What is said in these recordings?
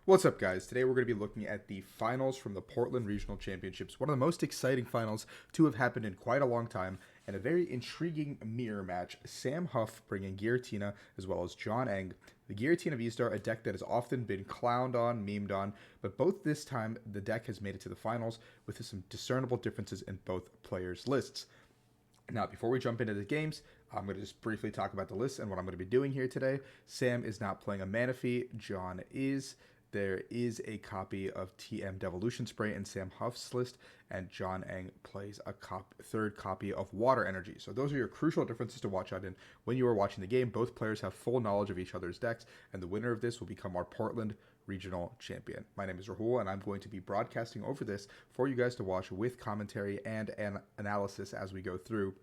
What's up, guys? Today we're going to be looking at the finals from the Portland Regional Championships, one of the most exciting finals to have happened in quite a long time, and a very intriguing mirror match. Sam Hough bringing Giratina as well as Jon Eng. The Giratina V-Star, a deck that has often been clowned on, memed on, but both this time the deck has made it to the finals with some discernible differences in both players' lists. Now, before we jump into the games, I'm going to just briefly talk about the list and what I'm going to be doing here today. Sam is not playing a Manaphy. Jon is. There is a copy of TM Devolution Spray in Sam Huff's list, and Jon Eng plays a third copy of Water Energy. So those are your crucial differences to watch out in when you are watching the game. Both players have full knowledge of each other's decks, and the winner of this will become our Portland Regional Champion. My name is Rahul, and I'm going to be broadcasting over this for you guys to watch with commentary and an analysis as we go through.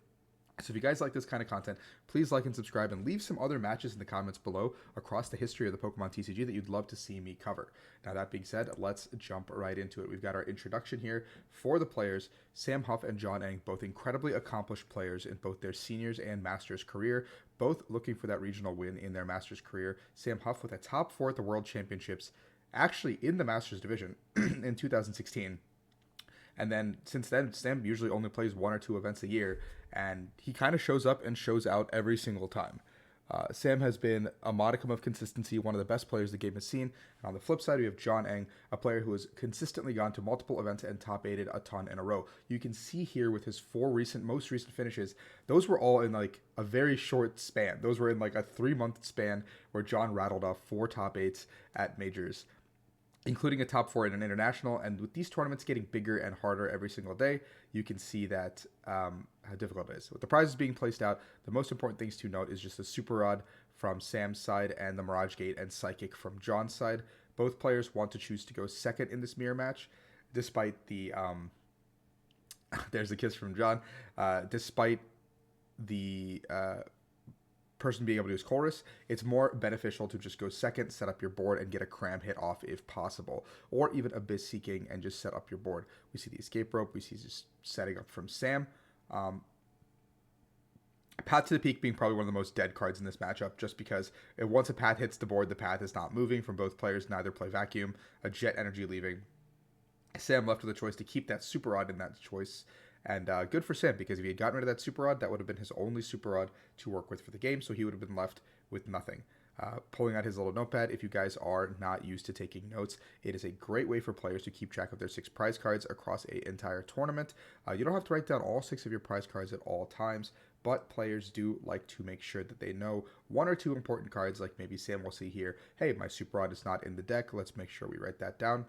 So if you guys like this kind of content, please like and subscribe and leave some other matches in the comments below across the history of the Pokemon TCG that you'd love to see me cover. Now that being said, let's jump right into it. We've got our introduction here for the players. Sam Hough and Jon Eng, both incredibly accomplished players in both their seniors and masters career, both looking for that regional win in their masters career. Sam Hough with a top 4 at the World Championships, actually in the masters division in 2016. And then since then, Sam usually only plays 1 or 2 events a year, and he kind of shows up and shows out every single time. Sam has been a modicum of consistency, one of the best players the game has seen. And on the flip side, we have Jon Eng, a player who has consistently gone to multiple events and top 8'd a ton in a row. You can see here with his 4 most recent finishes, those were all in like a very short span. Those were in like a 3-month span where Jon rattled off 4 top 8s at majors, including a top 4 in an international. And with these tournaments getting bigger and harder every single day, you can see that how difficult it is. With the prizes being placed out, the most important things to note is just the Super Rod from Sam's side and the Mirage Gate and Psychic from Jon's side. Both players want to choose to go second in this mirror match, despite the there's a kiss from Jon, despite the person being able to use chorus. It's more beneficial to just go second, set up your board, and get a cram hit off if possible, or even abyss seeking and just set up your board. We see the escape rope, we see just setting up from Sam. Path to the Peak being probably one of the most dead cards in this matchup, just because once a path hits the board, the path is not moving from both players. Neither play vacuum. A Jet Energy leaving. Sam left with a choice to keep that Super Rod in that choice. And good for Sam, because if he had gotten rid of that Super Rod, that would have been his only Super Rod to work with for the game, so he would have been left with nothing. Pulling out his little notepad, if you guys are not used to taking notes, it is a great way for players to keep track of their 6 prize cards across an entire tournament. You don't have to write down all 6 of your prize cards at all times, but players do like to make sure that they know 1 or 2 important cards, like maybe Sam will see here, hey, my Super Rod is not in the deck, let's make sure we write that down.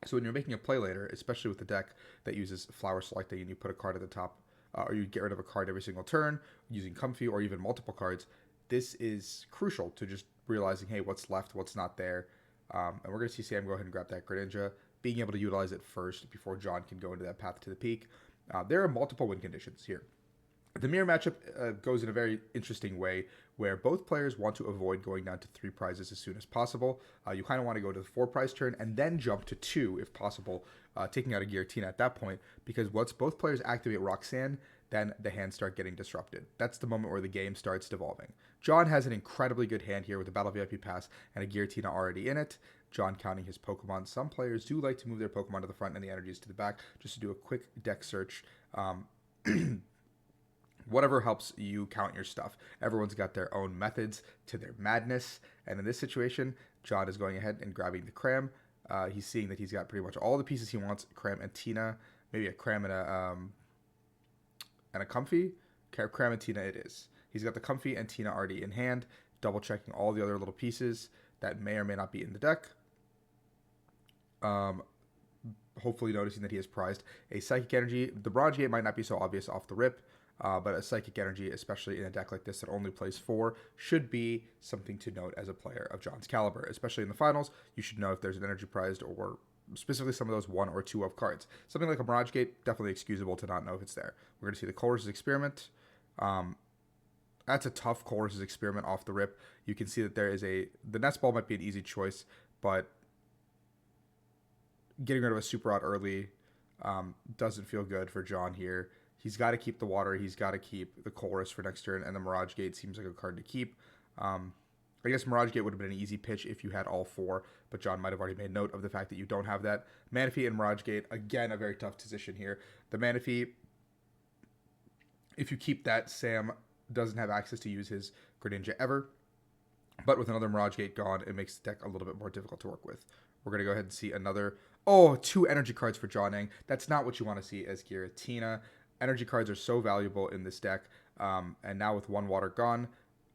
So when you're making a play later, especially with a deck that uses flower selecting and you put a card at the top, or you get rid of a card every single turn using Comfy or even multiple cards, this is crucial to just realizing, hey, what's left, what's not there. And we're going to see Sam go ahead and grab that Greninja, being able to utilize it first before Jon can go into that Path to the Peak. There are multiple win conditions here. The mirror matchup goes in a very interesting way where both players want to avoid going down to 3 prizes as soon as possible. You kind of want to go to the 4 prize turn and then jump to 2 if possible, taking out a Giratina at that point, because once both players activate Roxanne, then the hands start getting disrupted. That's the moment where the game starts devolving. Jon has an incredibly good hand here with a Battle VIP pass and a Giratina already in it. Jon counting his Pokemon. Some players do like to move their Pokemon to the front and the energies to the back just to do a quick deck search. Whatever helps you count your stuff. Everyone's got their own methods to their madness. And in this situation, Jon is going ahead and grabbing the Cram. He's seeing that he's got pretty much all the pieces he wants. Cram and Tina. Maybe a Cram and a Comfy. Cram and Tina it is. He's got the Comfy and Tina already in hand. Double checking all the other little pieces that may or may not be in the deck. Hopefully noticing that he has prized a Psychic Energy. The Bronze Gate might not be so obvious off the rip. But a Psychic Energy, especially in a deck like this that only plays 4, should be something to note as a player of Jon's caliber. Especially in the finals, you should know if there's an energy prized or specifically some of those 1 or 2 of cards. Something like a Mirage Gate, definitely excusable to not know if it's there. We're going to see the Colress's Experiment. That's a tough Colress's Experiment off the rip. You can see that there is the Nest Ball might be an easy choice, but getting rid of a Super Rod early doesn't feel good for Jon here. He's got to keep the water. He's got to keep the Colress for next turn, and the Mirage Gate seems like a card to keep. I guess Mirage Gate would have been an easy pitch if you had all 4, but Jon might have already made note of the fact that you don't have that. Manaphy and Mirage Gate, again, a very tough decision here. The Manaphy, if you keep that, Sam doesn't have access to use his Greninja ever. But with another Mirage Gate gone, it makes the deck a little bit more difficult to work with. We're going to go ahead and see another... Oh, 2 energy cards for Jon Eng. That's not what you want to see as Giratina. Energy cards are so valuable in this deck. And now with 1 water gone,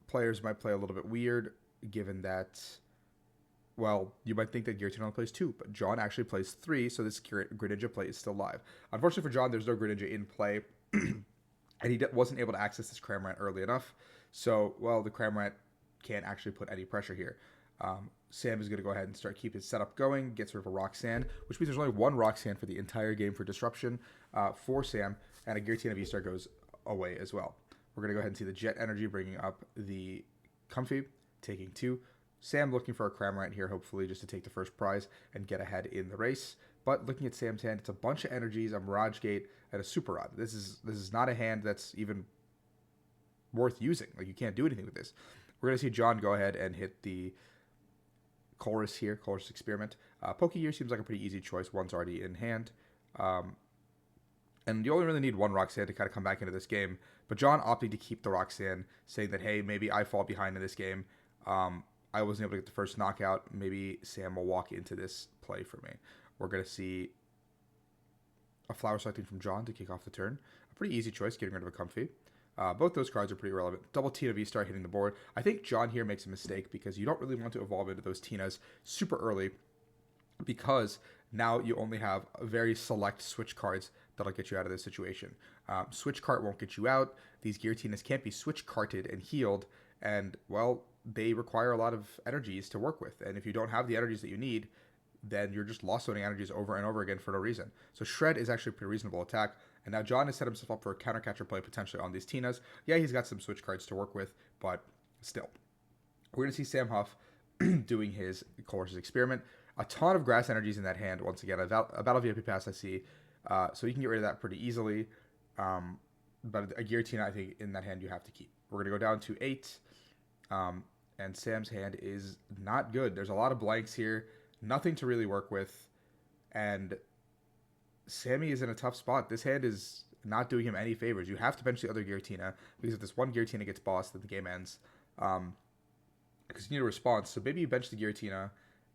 players might play a little bit weird, given that... Well, you might think that Giratina only plays 2, but Jon actually plays 3, so this Greninja play is still live. Unfortunately for Jon, there's no Greninja in play. And he wasn't able to access this Cramorant early enough. So, well, the Cramorant can't actually put any pressure here. Sam is going to go ahead and start keep his setup going, gets rid of a Roxanne, which means there's only 1 Roxanne for the entire game for disruption for Sam, and a Giratina V-Star goes away as well. We're going to go ahead and see the Jet Energy bringing up the Comfy, taking 2. Sam looking for a Cramorant here, hopefully, just to take the first prize and get ahead in the race. But looking at Sam's hand, it's a bunch of energies, a Mirage Gate, and a Super Rod. This is not a hand that's even worth using. Like, you can't do anything with this. We're going to see Jon go ahead and hit the Chorus here, Chorus Experiment. Pokegear seems like a pretty easy choice. 1's already in hand. And you only really need 1 Roxanne to kind of come back into this game. But Jon opting to keep the Roxanne, saying that, hey, maybe I fall behind in this game. I wasn't able to get the first knockout. Maybe Sam will walk into this play for me. We're going to see a Flower Selecting from Jon to kick off the turn. A pretty easy choice, getting rid of a Comfy. Both those cards are pretty relevant. Double Tina V-Star hitting the board. I think Jon here makes a mistake because you don't really want to evolve into those Tinas super early, because now you only have a very select switch cards that'll get you out of this situation. Switch cart won't get you out. These Giratinas can't be switch carted and healed, and, well, they require a lot of energies to work with. And if you don't have the energies that you need, then you're just lost loading energies over and over again for no reason. So Shred is actually a pretty reasonable attack. And now Jon has set himself up for a counter catcher play potentially on these Tinas. Yeah, he's got some switch cards to work with, but still. We're going to see Sam Hough doing his Chorus Experiment. A ton of grass energies in that hand. Once again, a Battle VIP pass I see. So you can get rid of that pretty easily. But a Giratina, I think, in that hand you have to keep. We're going to go down to 8. And Sam's hand is not good. There's a lot of blanks here. Nothing to really work with. And Sammy is in a tough spot. This hand is not doing him any favors. You have to bench the other Giratina, because if this one Giratina gets bossed, then the game ends. Because you need a response. So maybe you bench the Giratina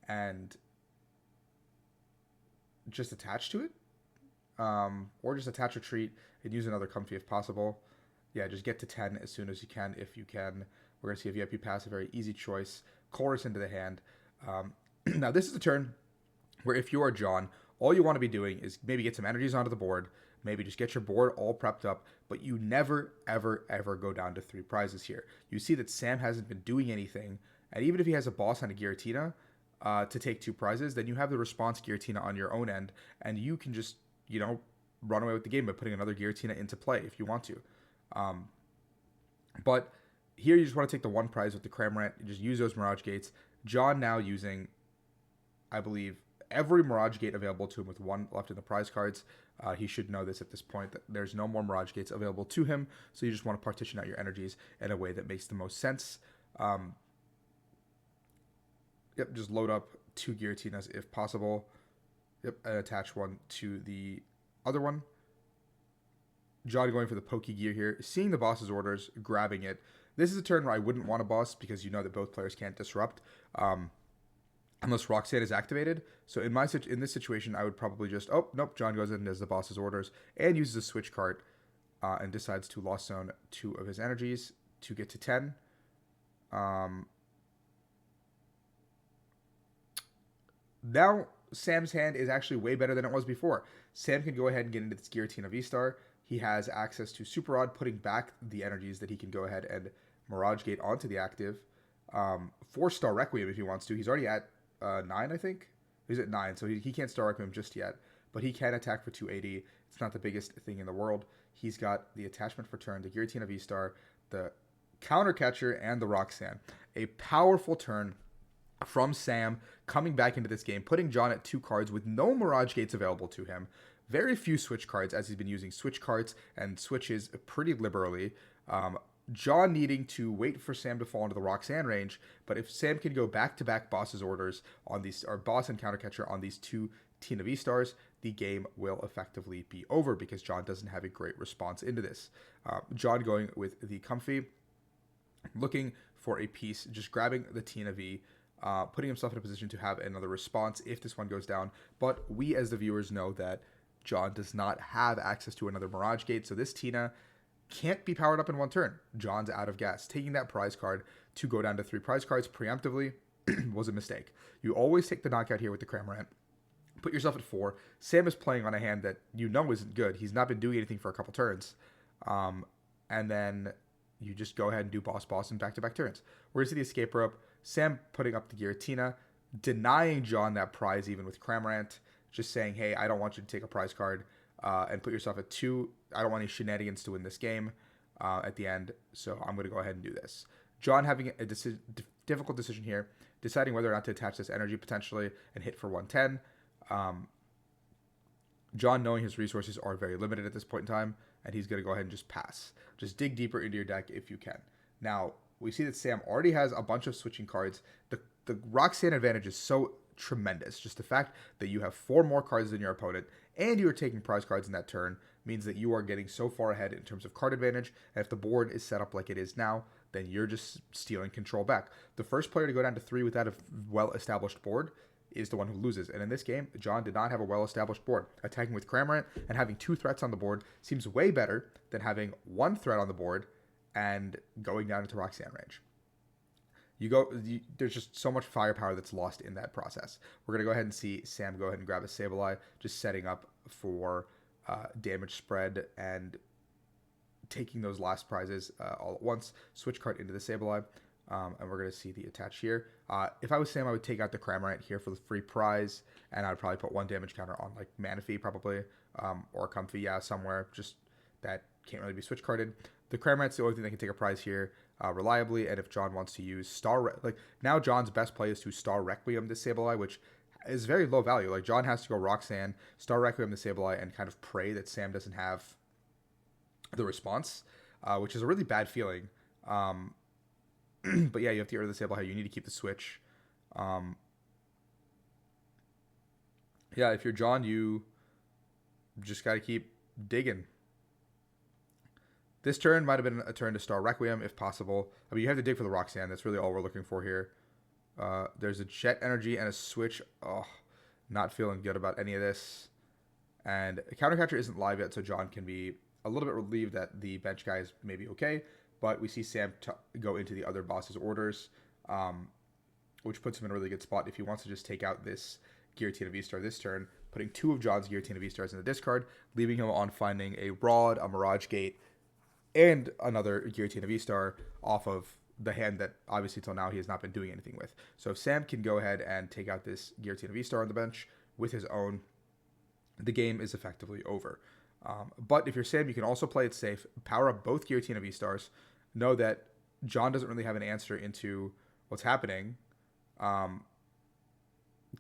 and just attach to it. Or just attach a treat and use another Comfy if possible. Yeah, just get to 10 as soon as you can, if you can. We're going to see a VIP pass, a very easy choice. Chorus into the hand. Now, this is a turn where if you are Jon, all you want to be doing is maybe get some energies onto the board, maybe just get your board all prepped up, but you never, ever, ever go down to 3 prizes here. You see that Sam hasn't been doing anything, and even if he has a boss on a Giratina to take 2 prizes, then you have the response Giratina on your own end, and you can just, run away with the game by putting another Giratina into play if you want to. But here you just want to take the 1 prize with the Cramorant, you just use those Mirage Gates. Jon now using, I believe, every Mirage Gate available to him with 1 left in the prize cards. He should know this at this point, that there's no more Mirage Gates available to him, so you just want to partition out your energies in a way that makes the most sense. Yep, just load up 2 Giratinas if possible. Yep, and attach 1 to the other one. Jon going for the Pokegear here, seeing the boss's orders, grabbing it. This is a turn where I wouldn't want a boss, because you know that both players can't disrupt. Unless Roxanne is activated. So in this situation, I would probably just, oh, nope, Jon goes in and does the boss's orders and uses a switch card and decides to Lost Zone 2 of his energies to get to 10. Now, Sam's hand is actually way better than it was before. Sam can go ahead and get into this Giratina V-Star. He has access to Super Rod, putting back the energies that he can go ahead and Mirage Gate onto the active. 4-star Requiem if he wants to. He's already at 9, I think. He's at 9, so he can't star Requiem just yet. But he can attack for 280. It's not the biggest thing in the world. He's got the attachment for turn, the Giratina V-Star, the Counter Catcher, and the Roxanne. A powerful turn from Sam coming back into this game, putting Jon at 2 cards with no Mirage Gates available to him. Very few switch cards, as he's been using switch cards and switches pretty liberally. Jon needing to wait for Sam to fall into the Roxanne range, but if Sam can go back-to-back boss's orders on these, or boss and counter catcher on these two Tina V stars, the game will effectively be over because Jon doesn't have a great response into this. Jon going with the Comfy, looking for a piece, just grabbing the Tina V, putting himself in a position to have another response if this one goes down. But we as the viewers know that Jon does not have access to another Mirage Gate, so this Tina can't be powered up in one turn. Jon's out of gas. Taking that prize card to go down to 3 prize cards preemptively was a mistake. You always take the knockout here with the Cramorant. Put yourself at 4. Sam is playing on a hand that you know isn't good. He's not been doing anything for a couple turns. And then you just go ahead and do boss in back-to-back turns. We're going to see the escape rope. Sam putting up the Giratina, denying Jon that prize even with Cramorant. Just saying, hey, I don't want you to take a prize card and put yourself at 2. I don't want any shenanigans to win this game at the end, so I'm going to go ahead and do this. Jon having a difficult decision here, deciding whether or not to attach this energy potentially and hit for 110. Jon knowing his resources are very limited at this point in time, and he's going to go ahead and just pass. Just dig deeper into your deck if you can. Now, we see that Sam already has a bunch of switching cards. The Roxanne advantage is so tremendous. Just the fact that you have 4 more cards than your opponent and you are taking prize cards in that turn means that you are getting so far ahead in terms of card advantage. And if the board is set up like it is now, then you're just stealing control back. The first player to go down to 3 without a well-established board is the one who loses. And in this game, Jon did not have a well-established board. Attacking with Cramorant and having 2 threats on the board seems way better than having 1 threat on the board and going down into Roxanne range. There's just so much firepower that's lost in that process. We're going to go ahead and see Sam go ahead and grab a Sableye, just setting up for damage spread and taking those last prizes all at once. Switch card into the Sableye, and we're going to see the attach here. If I was Sam, I would take out the Cramorant here for the free prize, and I'd probably put 1 damage counter on like Manaphy probably, or Comfy, somewhere. Just that can't really be switch carded. The Cramorant's the only thing that can take a prize here reliably, and if Jon wants to use now Jon's best play is to Star Requiem this Sableye, which is very low value. Like, Jon has to go Roxanne, Star Requiem the Sableye, and kind of pray that Sam doesn't have the response, which is a really bad feeling. But yeah, you have to get rid of the Sableye. You need to keep the switch. Yeah, if you're Jon, you just got to keep digging. This turn might have been a turn to Star Requiem, if possible. I mean, you have to dig for the Roxanne. That's really all we're looking for here. There's a Jet Energy and a Switch. Oh, not feeling good about any of this. And Counter Catcher isn't live yet, so Jon can be a little bit relieved that the bench guy is maybe okay. But we see Sam go into the other boss's orders, which puts him in a really good spot if he wants to just take out this Giratina V-Star this turn, putting 2 of Jon's Giratina V-Stars in the discard, leaving him on finding a Rod, a Mirage Gate, and another Giratina V-Star off of the hand that obviously till now he has not been doing anything with. So if Sam can go ahead and take out this Giratina V-Star on the bench with his own, the game is effectively over. But if you're Sam, you can also play it safe, power up both Giratina V-Stars, know that Jon doesn't really have an answer into what's happening.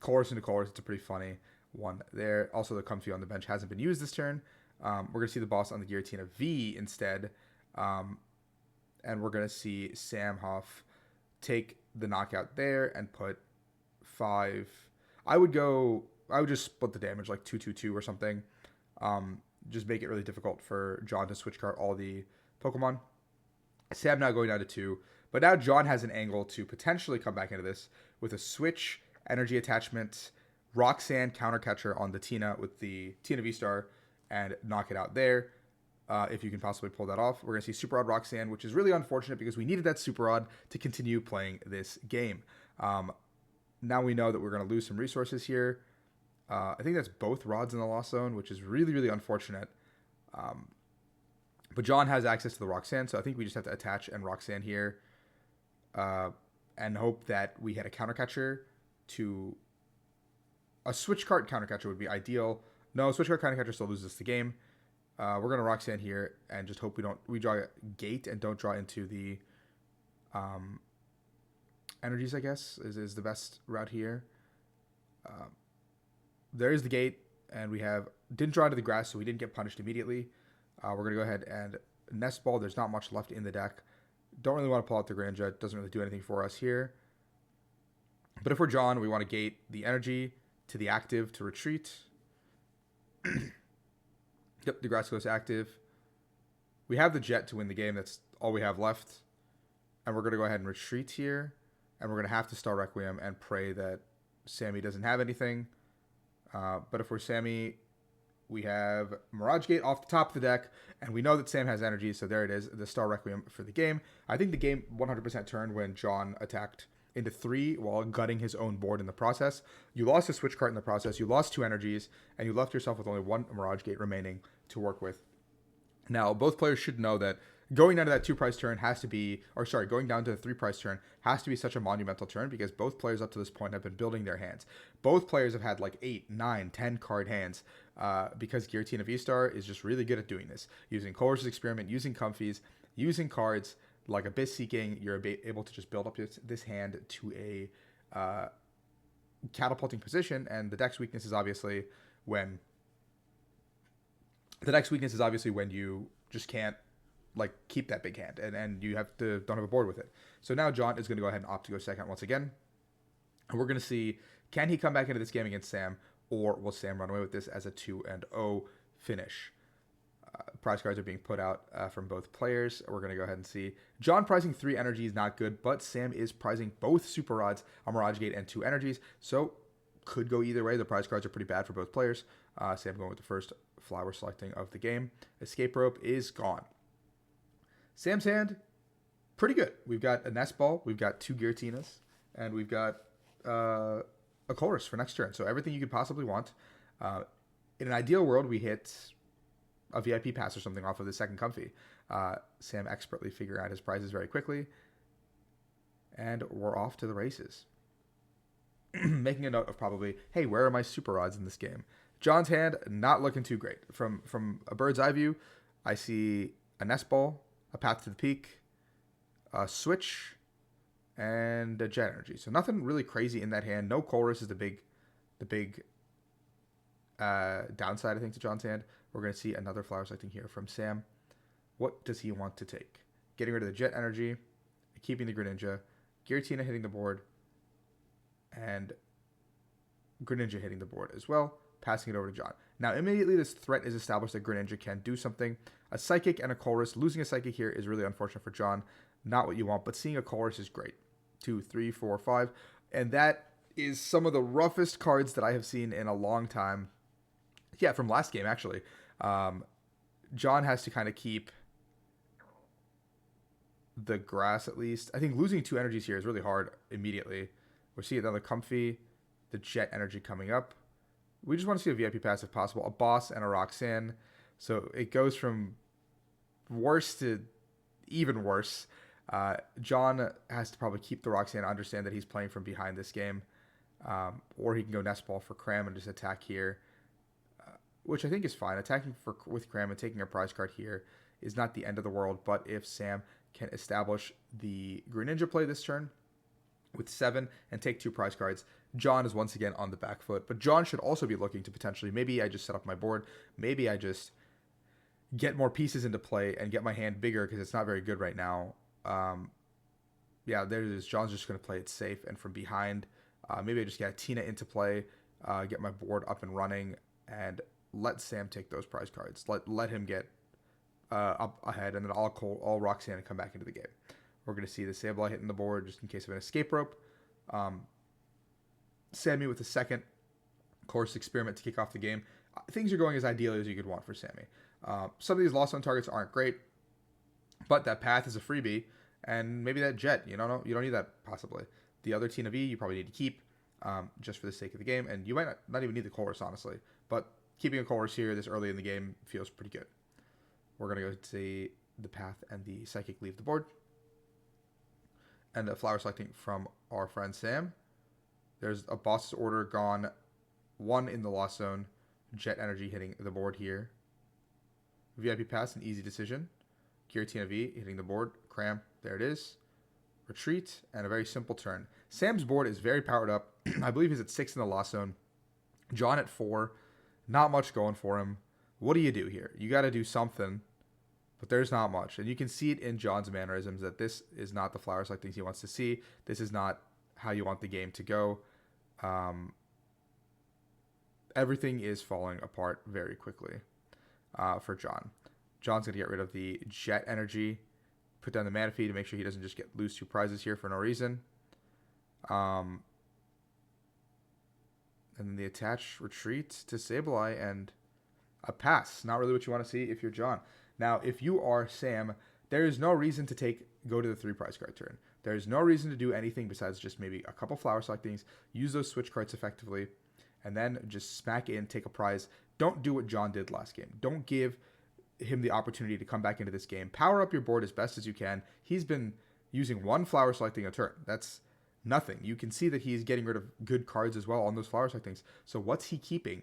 Chorus into Chorus, it's a pretty funny one there. Also, the Comfy on the bench hasn't been used this turn. We're going to see the boss on the Giratina V instead. And we're going to see Sam Hough take the knockout there and put 5. I would just split the damage like 2-2-2 or something. Just make it really difficult for Jon to switch card all the Pokemon. Sam now going down to 2. But now Jon has an angle to potentially come back into this with a switch, energy attachment, Roxanne counter catcher on the Tina with the Tina V-Star, and knock it out there. If you can possibly pull that off. We're going to see Super Rod Roxanne, which is really unfortunate because we needed that Super Rod to continue playing this game. Now we know that we're going to lose some resources here. I think that's both Rods in the Lost Zone, which is really, really unfortunate. But Jon has access to the Roxanne, so I think we just have to attach and Roxanne here and hope that we had a counter catcher to... A switch card counter catcher would be ideal. No, switch card counter catcher still loses the game. We're going to Roxanne here and just hope we draw a gate and don't draw into the energies, I guess, is the best route here. There is the gate, and we didn't draw into the grass, so we didn't get punished immediately. We're going to go ahead and Nest Ball. There's not much left in the deck. Don't really want to pull out the Greninja. It doesn't really do anything for us here. But if we're Jon, we want to gate the energy to the active to retreat. Yep, the grass goes active. We have the Jet to win the game. That's all we have left. And we're going to go ahead and retreat here. And we're going to have to Star Requiem and pray that Sammy doesn't have anything. But if we're Sammy, we have Mirage Gate off the top of the deck. And we know that Sam has energy, so there it is, the Star Requiem for the game. I think the game 100% turned when Jon attacked into 3 while gutting his own board in the process. You lost a switch card in the process, you lost 2 energies, and you left yourself with only 1 Mirage Gate remaining to work with. Now, both players should know that going down to that 2 price turn has to be, going down to the 3 price turn has to be such a monumental turn because both players up to this point have been building their hands. Both players have had like 8, 9, 10 card hands because Giratina V-Star is just really good at doing this. Using Colress's Experiment, using Comfies, using cards like Abyss Seeking, you're able to just build up this hand to a catapulting position, and the deck's weakness is obviously when you just can't like keep that big hand and you don't have a board with it. So now Jon is going to go ahead and opt to go second once again. And we're going to see, can he come back into this game against Sam, or will Sam run away with this as a 2-0 finish? Prize cards are being put out from both players. We're going to go ahead and see. Jon prizing 3 energy is not good, but Sam is prizing both Super Rods, a Mirage Gate, and 2 energies. So could go either way. The prize cards are pretty bad for both players. Sam going with the first flower selecting of the game. Escape Rope is gone. Sam's hand, pretty good. We've got a Nest Ball, we've got 2 Giratinas, and we've got a Colress for next turn. So everything you could possibly want. In an ideal world, we hit a VIP pass or something off of the second Comfy. Sam expertly figured out his prizes very quickly. And we're off to the races. Making a note of probably, hey, where are my Super Rods in this game? Jon's hand, not looking too great. From a bird's eye view, I see a Nest Ball, a Path to the Peak, a Switch, and a Jet Energy. So nothing really crazy in that hand. No Colress is the big downside, I think, to Jon's hand. We're going to see another flower selecting here from Sam. What does he want to take? Getting rid of the Jet Energy, keeping the Greninja, Giratina hitting the board, and Greninja hitting the board as well, passing it over to Jon. Now, immediately this threat is established that Greninja can do something. A Psychic and a Colress. Losing a Psychic here is really unfortunate for Jon. Not what you want, but seeing a Colress is great. 2, 3, 4, 5. And that is some of the roughest cards that I have seen in a long time. Yeah, from last game, actually. Jon has to kind of keep the grass, at least. I think losing 2 energies here is really hard immediately. We'll see another Comfy, the Jet Energy coming up. We just want to see a VIP pass if possible. A Boss and a Roxanne. So it goes from worse to even worse. Jon has to probably keep the Roxanne, understand that he's playing from behind this game. Or he can go Nest Ball for Cram and just attack here. Which I think is fine. Attacking with Cram and taking a prize card here is not the end of the world. But if Sam can establish the Greninja play this turn with 7 and take 2 prize cards, Jon is once again on the back foot. But Jon should also be looking to potentially, maybe I just set up my board. Maybe I just get more pieces into play and get my hand bigger because it's not very good right now. Yeah, there it is. Jon's just going to play it safe and from behind. Maybe I just get Tina into play, get my board up and running, and let Sam take those prize cards. Let him get up ahead, and then I'll Roxanne and come back into the game. We're going to see the Sableye hitting the board just in case of an Escape Rope. Sammy with the second Course Experiment to kick off the game. Things are going as ideally as you could want for Sammy. Some of these lost on targets aren't great, but that Path is a freebie, and maybe that Jet, you don't need that possibly. The other Tina V you probably need to keep just for the sake of the game, and you might not even need the Chorus, honestly, but keeping a Chorus here this early in the game feels pretty good. We're going to go see the Path and the Psychic leave the board. And a flower selecting from our friend Sam. There's a Boss's Order gone. 1 in the Lost Zone. Jet Energy hitting the board here. VIP Pass, an easy decision. Giratina V hitting the board. Cram, there it is. Retreat, and a very simple turn. Sam's board is very powered up. I believe he's at 6 in the Lost Zone. Jon at 4. Not much going for him. What do you do here? You got to do something. but there's not much. And you can see it in Jon's mannerisms that this is not the flower select things he wants to see. This is not how you want the game to go. Everything is falling apart very quickly for Jon. Jon's going to get rid of the Jet Energy, put down the Mana Fee to make sure he doesn't just lose 2 prizes here for no reason. And then the attach retreat to Sableye and a pass. Not really what you want to see if you're Jon. Now, if you are Sam, there is no reason to go to the 3 prize card turn. There is no reason to do anything besides just maybe a couple flower selectings, use those switch cards effectively, and then just smack in, take a prize. Don't do what Jon did last game. Don't give him the opportunity to come back into this game. Power up your board as best as you can. He's been using 1 flower selecting a turn. That's nothing. You can see that he's getting rid of good cards as well on those flower selectings. So what's he keeping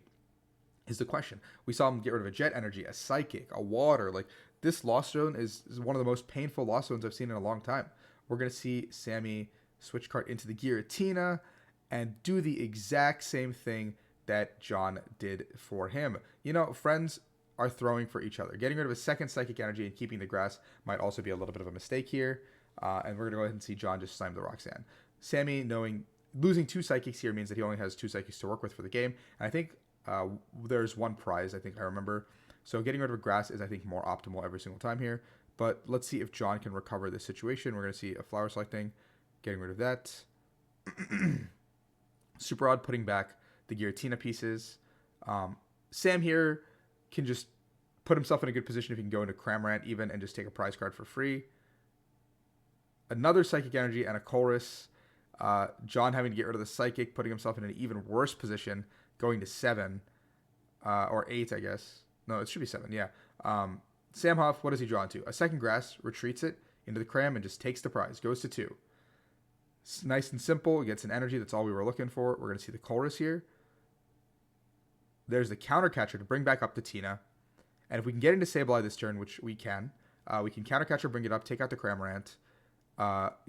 is the question. We saw him get rid of a Jet Energy, a Psychic, a Water. Like, this Lost Zone is one of the most painful Lost Zones I've seen in a long time. We're going to see Sammy switch card into the Giratina and do the exact same thing that Jon did for him. You know, friends are throwing for each other. Getting rid of a second Psychic Energy and keeping the grass might also be a little bit of a mistake here. And we're going to go ahead and see Jon just slam the Roxanne. Sammy, losing 2 Psychics here means that he only has 2 Psychics to work with for the game. And I think there's 1 prize, I think I remember. So getting rid of a grass is, I think, more optimal every single time here. But let's see if Jon can recover this situation. We're going to see a flower selecting, getting rid of that. Super Odd putting back the Giratina pieces. Sam here can just put himself in a good position if he can go into Cramorant even and just take a prize card for free. Another Psychic Energy and a Chorus. Jon having to get rid of the Psychic, putting himself in an even worse position, going to 7 or 8, I guess. No, it should be 7, yeah. Sam Hough, what does he draw into? A second grass, retreats it into the Cram and just takes the prize, goes to 2. It's nice and simple, gets an energy, that's all we were looking for. We're going to see the Chorus here. There's the Counter Catcher to bring back up the Tina. And if we can get into Sableye this turn, which we can Counter Catcher, bring it up, take out the Cramorant,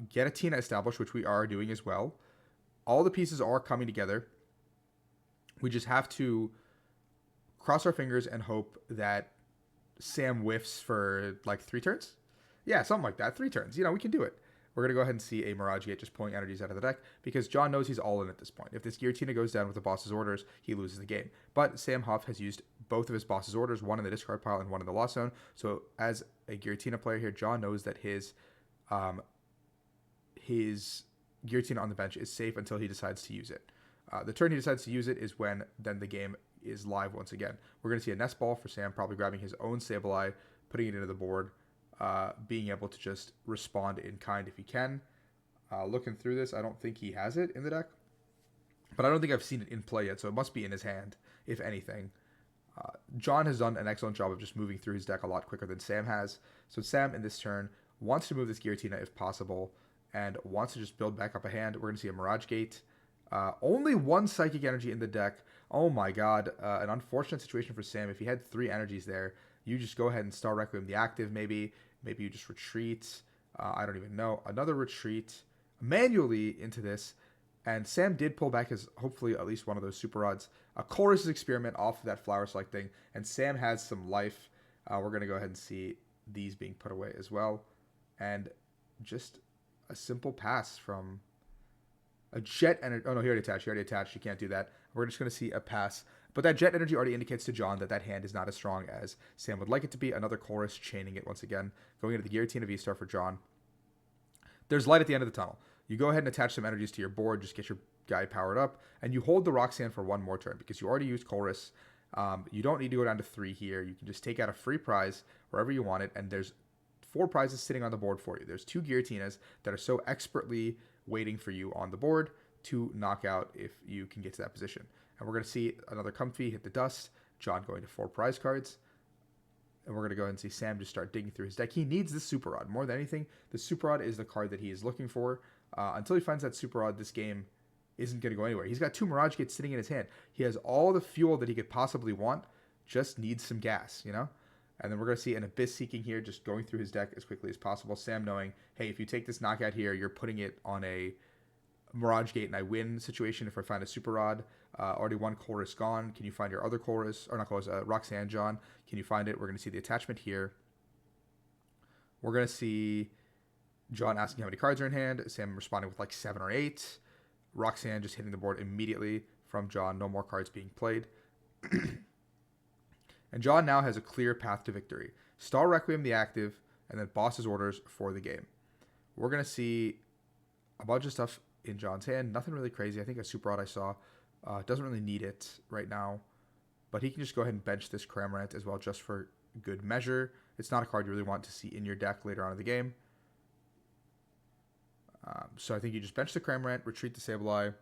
get a Tina established, which we are doing as well. All the pieces are coming together. We just have to cross our fingers and hope that Sam whiffs for like 3 turns. Yeah, something like that. 3 turns. You know, we can do it. We're going to go ahead and see a Mirage Gate just pulling energies out of the deck because Jon knows he's all in at this point. If this Giratina goes down with the boss's orders, he loses the game. But Sam Hough has used both of his boss's orders, 1 in the discard pile and 1 in the Lost Zone. So as a Giratina player here, Jon knows that his Giratina on the bench is safe until he decides to use it. The turn he decides to use it is when then the game is live once again. We're going to see a Nest Ball for Sam, probably grabbing his own Sableye, putting it into the board, being able to just respond in kind if he can. Looking through this, I don't think he has it in the deck, but I don't think I've seen it in play yet, so it must be in his hand, if anything. Jon has done an excellent job of just moving through his deck a lot quicker than Sam has. So Sam, in this turn, wants to move this Giratina if possible, and wants to just build back up a hand. We're going to see a Mirage Gate. Only 1 Psychic Energy in the deck. Oh my god, an unfortunate situation for Sam. If he had 3 energies there, you just go ahead and Star Requiem the active maybe. Maybe you just retreat. I don't even know. Another retreat manually into this. And Sam did pull back his, hopefully, at least one of those Super Rods. A Chorus Experiment off of that Flower Select thing. And Sam has some life. We're going to go ahead and see these being put away as well. And just a simple pass from a Jet Energy. Oh, no, he already attached. You can't do that. We're just going to see a pass. But that Jet Energy already indicates to Jon that that hand is not as strong as Sam would like it to be. Another Chorus, chaining it once again. Going into the Giratina V-Star for Jon. There's light at the end of the tunnel. You go ahead and attach some energies to your board. Just get your guy powered up. And you hold the Roxanne for 1 more turn because you already used Chorus. You don't need to go down to 3 here. You can just take out a free prize wherever you want it. And there's 4 prizes sitting on the board for you. There's 2 Giratinas that are so expertly waiting for you on the board to knock out if you can get to that position. And we're going to see another Comfy hit the dust. Jon going to 4 prize cards. And we're going to go ahead and see Sam just start digging through his deck. He needs the Super Rod. More than anything, the Super Rod is the card that he is looking for. Until he finds that Super Rod, this game isn't going to go anywhere. He's got 2 Mirage Gates sitting in his hand. He has all the fuel that he could possibly want. Just needs some gas, you know? And then we're going to see an Abyss Seeking here, just going through his deck as quickly as possible. Sam knowing, hey, if you take this knockout here, you're putting it on a Mirage Gate and I win situation if I find a Super Rod. Already 1 Chorus gone. Can you find your other Chorus? Or not Chorus, Roxanne, Jon. Can you find it? We're going to see the attachment here. We're going to see Jon asking how many cards are in hand, Sam responding with like 7 or 8, Roxanne just hitting the board immediately from Jon, no more cards being played. And Jon now has a clear path to victory. Star Requiem the active, and then Boss's orders for the game. We're going to see a bunch of stuff in Jon's hand. Nothing really crazy. I think a Super Rod I saw doesn't really need it right now. But he can just go ahead and bench this Cramorant as well just for good measure. It's not a card you really want to see in your deck later on in the game. So I think you just bench the Cramorant, retreat the Sableye,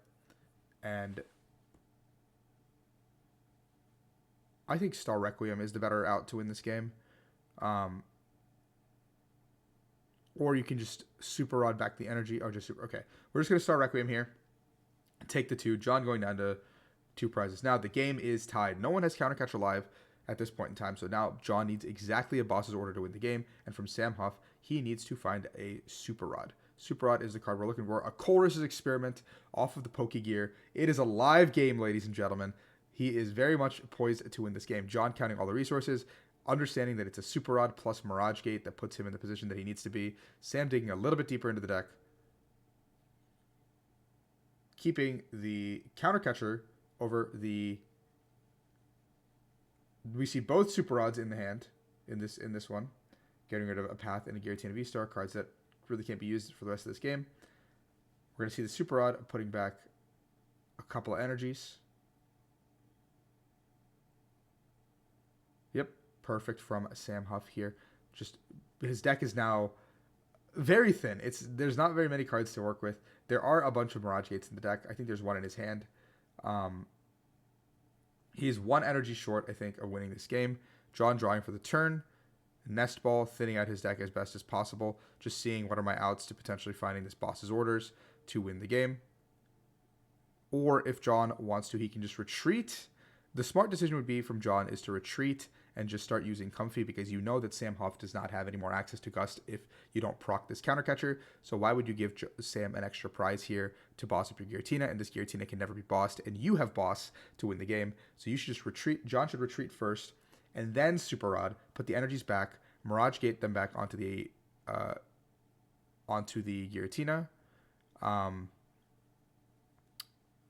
and I think Star Requiem is the better out to win this game. Or you can just Super Rod back the energy. Oh, just super. Okay. We're just going to Star Requiem here. Take the 2. Jon going down to 2 prizes. Now, the game is tied. No one has Counter Catcher live at this point in time. So now Jon needs exactly a Boss's order to win the game. And from Sam Hough, he needs to find a Super Rod. Super Rod is the card we're looking for. A Colress's Experiment off of the Pokegear. It is a live game, ladies and gentlemen. He is very much poised to win this game. Jon counting all the resources, understanding that it's a Super Rod plus Mirage Gate that puts him in the position that he needs to be. Sam digging a little bit deeper into the deck. Keeping the Counter Catcher over the... We see both Super Rods in the hand in this one. Getting rid of a Path and a Giratina V-Star, cards that really can't be used for the rest of this game. We're going to see the Super Rod putting back a couple of energies. Yep, perfect from Sam Hough here. Just his deck is now very thin. There's not very many cards to work with. There are a bunch of Mirage Gates in the deck. I think there's one in his hand. He's 1 energy short, I think, of winning this game. Jon drawing for the turn. Nest Ball, thinning out his deck as best as possible. Just seeing what are my outs to potentially finding this Boss's orders to win the game. Or if Jon wants to, he can just retreat. The smart decision would be from Jon is to retreat and just start using Comfy, because you know that Sam Hough does not have any more access to Gust if you don't proc this Counter Catcher. So why would you give Sam an extra prize here to boss up your Giratina? And this Giratina can never be bossed, and you have boss to win the game. So you should just retreat. Jon should retreat first, and then Super Rod, put the energies back, Mirage Gate them back onto the Giratina.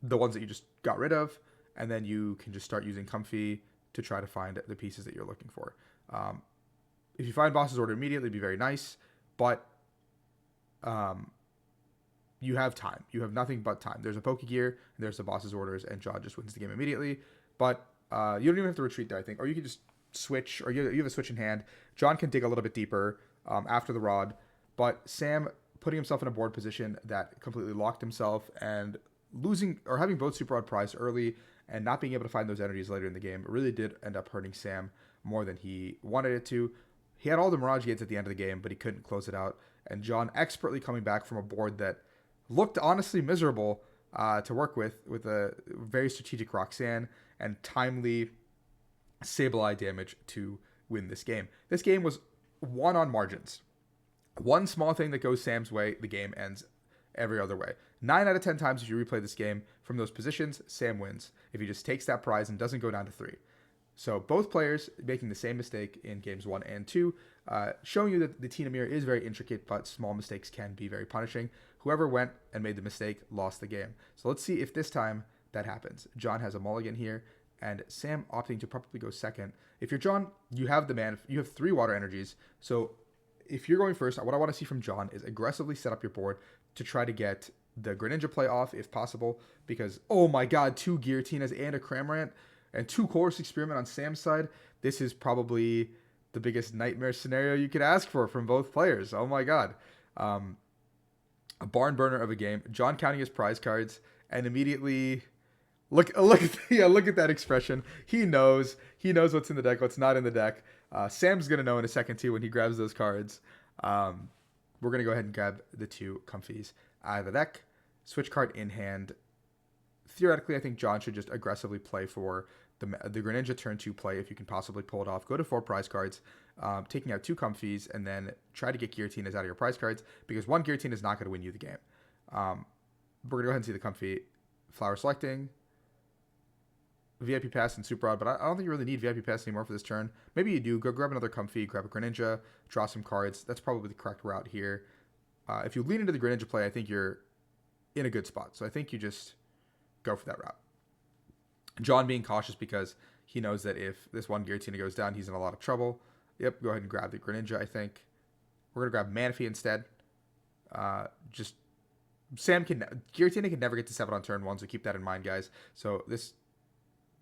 The ones that you just got rid of, and then you can just start using Comfy to try to find the pieces that you're looking for. If you find Boss's Order immediately, it'd be very nice, but you have time. You have nothing but time. There's a Pokegear, and there's the Boss's Orders, and Jon just wins the game immediately. But you don't even have to retreat there, I think. Or you can just switch, or you have a switch in hand. Jon can dig a little bit deeper after the Rod, but Sam putting himself in a board position that completely locked himself and losing or having both Super Rod prize early and not being able to find those energies later in the game really did end up hurting Sam more than he wanted it to. He had all the Mirage Gates at the end of the game, but he couldn't close it out. And Jon expertly coming back from a board that looked honestly miserable to work with a very strategic Roxanne and timely Sableye damage to win this game. This game was won on margins. One small thing that goes Sam's way, the game ends every other way. 9 out of 10 times if you replay this game from those positions, Sam wins. If he just takes that prize and doesn't go down to 3. So both players making the same mistake in games 1 and 2, showing you that the Tina Mirror is very intricate, but small mistakes can be very punishing. Whoever went and made the mistake lost the game. So let's see if this time that happens. Jon has a mulligan here, and Sam opting to probably go second. If you're Jon, you have the man. You have 3 water energies. So if you're going first, what I want to see from Jon is aggressively set up your board to try to get the Greninja play off if possible, because, oh my god, 2 Giratinas and a Cramorant and 2 Chorus Experiment on Sam's side. This is probably the biggest nightmare scenario you could ask for from both players. Oh my god. A barn burner of a game. Jon counting his prize cards and immediately look at that expression. He knows what's in the deck, what's not in the deck. Sam's gonna know in a second too when he grabs those cards. We're gonna go ahead and grab the 2 Comfies out of the deck. Switch card in hand. Theoretically, I think Jon should just aggressively play for the Greninja turn 2 play if you can possibly pull it off. Go to 4 prize cards, taking out 2 Comfies, and then try to get Giratinas out of your prize cards, because 1 Giratina is not going to win you the game. We're going to go ahead and see the Comfy. Flower selecting. VIP Pass and Super Odd, but I don't think you really need VIP Pass anymore for this turn. Maybe you do. Go grab another Comfy, grab a Greninja, draw some cards. That's probably the correct route here. If you lean into the Greninja play, I think you're in a good spot. So I think you just go for that route. Jon being cautious because he knows that if this one Giratina goes down, he's in a lot of trouble. Yep, go ahead and grab the Greninja, I think. We're going to grab Manaphy instead. Just Giratina can never get to 7 on turn 1, so keep that in mind, guys. So this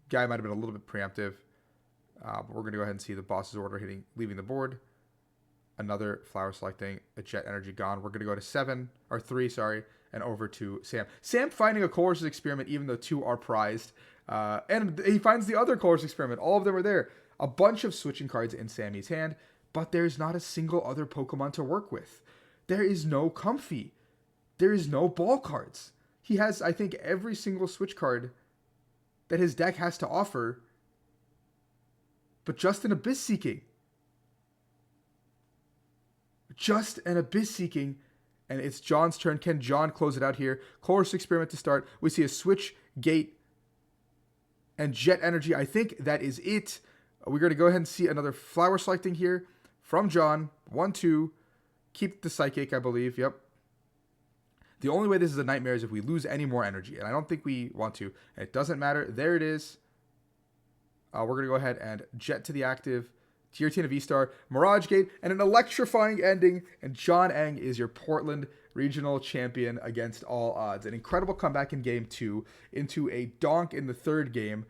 guy might have been a little bit preemptive. But we're going to go ahead and see the boss's order leaving the board. Another flower selecting, a Jet Energy gone. We're going to go to 3, and over to Sam. Sam finding a Colress's Experiment, even though 2 are prized. And he finds the other Colress's Experiment. All of them are there. A bunch of switching cards in Sammy's hand, but there's not a single other Pokemon to work with. There is no Comfy. There is no ball cards. He has, I think, every single switch card that his deck has to offer, but just an Abyss Seeking. Just an Abyss Seeking, and it's Jon's turn. Can Jon close it out here? Colress's Experiment to start. We see a Switch, Gate, and Jet Energy. I think that is it. We're going to go ahead and see another flower selecting here from Jon. 1, 2. Keep the Psychic, I believe. Yep. The only way this is a nightmare is if we lose any more energy, and I don't think we want to. And it doesn't matter. There it is. We're going to go ahead and Jet to the active. Giratina V-Star, Mirage Gate, and an electrifying ending. And Jon Eng is your Portland Regional Champion against all odds. An incredible comeback in Game 2 into a donk in the 3rd game.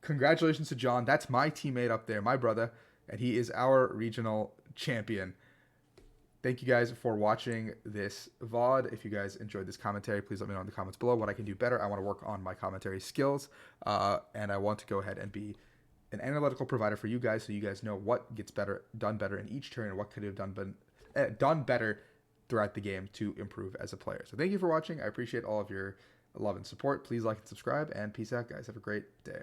Congratulations to Jon. That's my teammate up there, my brother, and he is our Regional Champion. Thank you guys for watching this VOD. If you guys enjoyed this commentary, please let me know in the comments below what I can do better. I want to work on my commentary skills, and I want to go ahead and be an analytical provider for you guys so you guys know what gets done better in each turn and what could have done better throughout the game to improve as a player. So thank you for watching. I appreciate all of your love and support. Please like and subscribe, and peace out, guys. Have a great day.